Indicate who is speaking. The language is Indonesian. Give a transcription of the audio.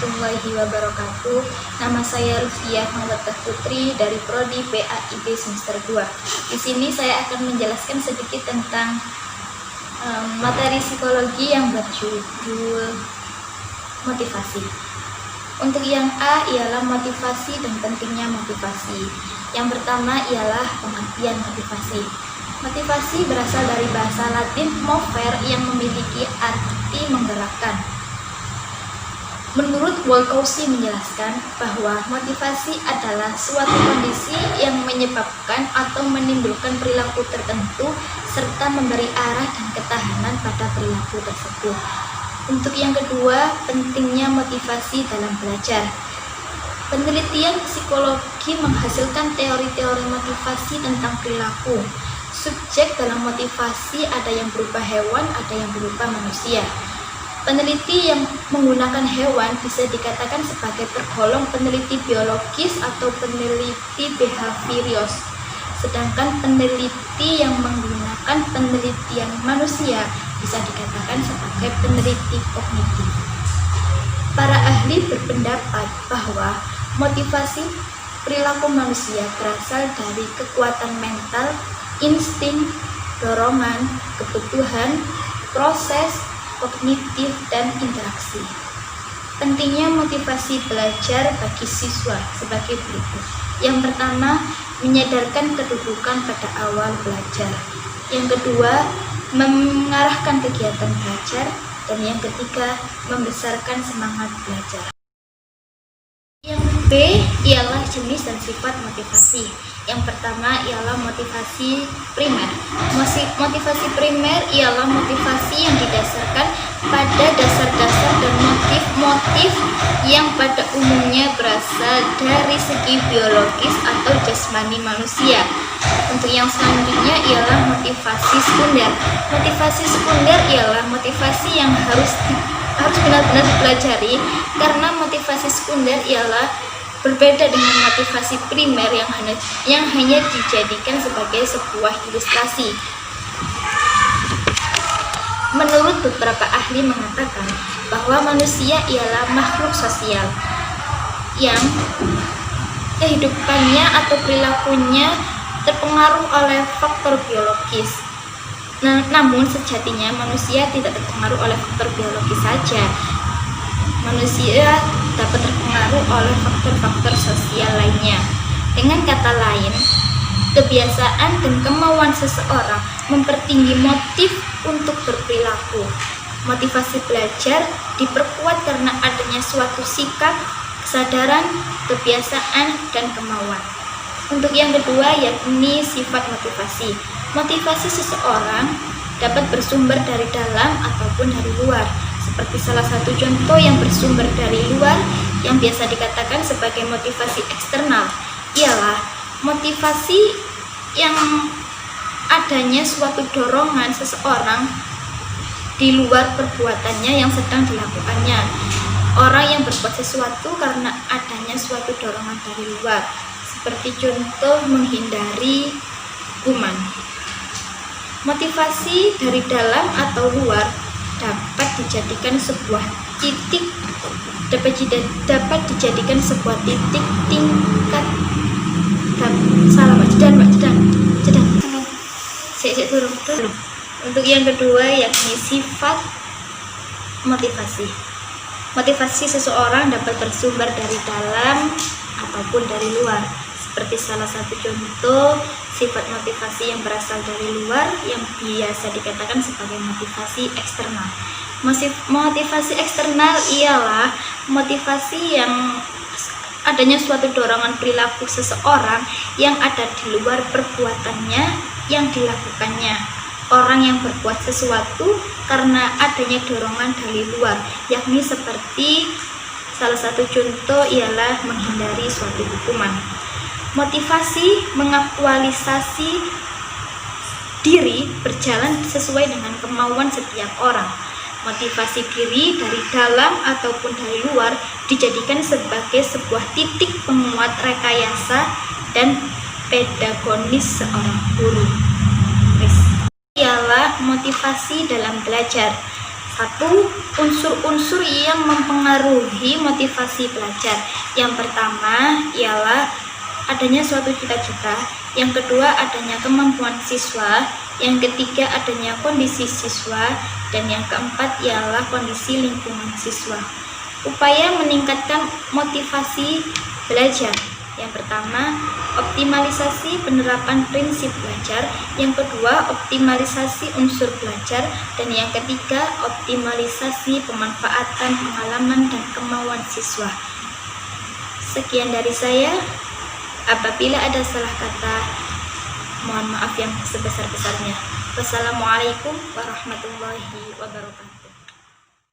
Speaker 1: warahmatullahi wabarakatuh. Nama saya Rufiah Mawadah Putri dari Prodi PAIB semester 2. Di sini saya akan menjelaskan sedikit tentang materi psikologi yang berjudul motivasi. Untuk yang A ialah motivasi dan pentingnya motivasi. Yang pertama ialah pengertian motivasi. Motivasi berasal dari bahasa Latin mover yang memiliki arti menggerakkan. Menurut Wolkowski menjelaskan bahwa motivasi adalah suatu kondisi yang menyebabkan atau menimbulkan perilaku tertentu serta memberi arah dan ketahanan pada perilaku tersebut. Untuk yang kedua, pentingnya motivasi dalam belajar. Penelitian psikologi menghasilkan teori-teori motivasi tentang perilaku. Subjek dalam motivasi ada yang berupa hewan, ada yang berupa manusia. Peneliti yang menggunakan hewan bisa dikatakan sebagai tergolong peneliti biologis atau peneliti behaviorios. Sedangkan peneliti yang menggunakan penelitian manusia bisa dikatakan sebagai peneliti kognitif. Para ahli berpendapat bahwa motivasi perilaku manusia berasal dari kekuatan mental, insting, dorongan, kebutuhan, proses, kognitif, dan interaksi. Pentingnya motivasi belajar bagi siswa sebagai berikut. Yang pertama, menyadarkan kedudukan pada awal belajar. Yang kedua, mengarahkan kegiatan belajar. Dan yang ketiga, membesarkan semangat belajar. Yang B ialah jenis dan sifat motivasi. Yang pertama ialah motivasi primer. Motivasi primer ialah motivasi yang didasarkan pada dasar-dasar dan motif-motif yang pada umumnya berasal dari segi biologis atau jasmani manusia. Untuk yang selanjutnya ialah motivasi sekunder. Motivasi sekunder ialah motivasi yang harus benar-benar dipelajari, karena motivasi sekunder ialah berbeda dengan motivasi primer yang hanya dijadikan sebagai sebuah ilustrasi. Menurut beberapa ahli mengatakan bahwa manusia ialah makhluk sosial yang kehidupannya atau perilakunya terpengaruh oleh faktor biologis. Namun sejatinya manusia tidak terpengaruh oleh faktor biologis saja. Manusia dapat terpengaruh oleh faktor-faktor sosial lainnya. Dengan kata lain, kebiasaan dan kemauan seseorang mempertinggi motif untuk berperilaku. Motivasi belajar diperkuat karena adanya suatu sikap, kesadaran, kebiasaan, dan kemauan. Untuk yang kedua yakni sifat motivasi. Motivasi seseorang dapat bersumber dari dalam ataupun dari luar. Seperti salah satu contoh yang bersumber dari luar yang biasa dikatakan sebagai motivasi eksternal ialah motivasi yang adanya suatu dorongan seseorang di luar perbuatannya yang sedang dilakukannya. Orang yang berbuat sesuatu karena adanya suatu dorongan dari luar, seperti contoh menghindari hukuman. Motivasi dari dalam atau luar dapat dijadikan sebuah titik tingkat turun. Untuk yang kedua yakni sifat motivasi. Motivasi seseorang dapat bersumber dari dalam ataupun dari luar. Seperti salah satu contoh sifat motivasi yang berasal dari luar yang biasa dikatakan sebagai motivasi eksternal. Motivasi eksternal ialah motivasi yang adanya suatu dorongan perilaku seseorang yang ada di luar perbuatannya yang dilakukannya. Orang yang berbuat sesuatu karena adanya dorongan dari luar, yakni seperti salah satu contoh ialah menghindari suatu hukuman. Motivasi mengaktualisasi diri berjalan sesuai dengan kemauan setiap orang. Motivasi diri dari dalam ataupun dari luar dijadikan sebagai sebuah titik penguat rekayasa dan pedagonis seorang guru. Ialah motivasi dalam belajar. satu, unsur-unsur yang mempengaruhi motivasi pelajar. Yang pertama ialah adanya suatu cita-cita, yang kedua adanya kemampuan siswa, yang ketiga adanya kondisi siswa, dan yang keempat ialah kondisi lingkungan siswa. Upaya meningkatkan motivasi belajar. Yang pertama, optimalisasi penerapan prinsip belajar. Yang kedua, optimalisasi unsur belajar. Dan yang ketiga, optimalisasi pemanfaatan pengalaman dan kemauan siswa. Sekian dari saya. Apabila ada salah kata, mohon maaf yang sebesar-besarnya. Wassalamualaikum warahmatullahi wabarakatuh.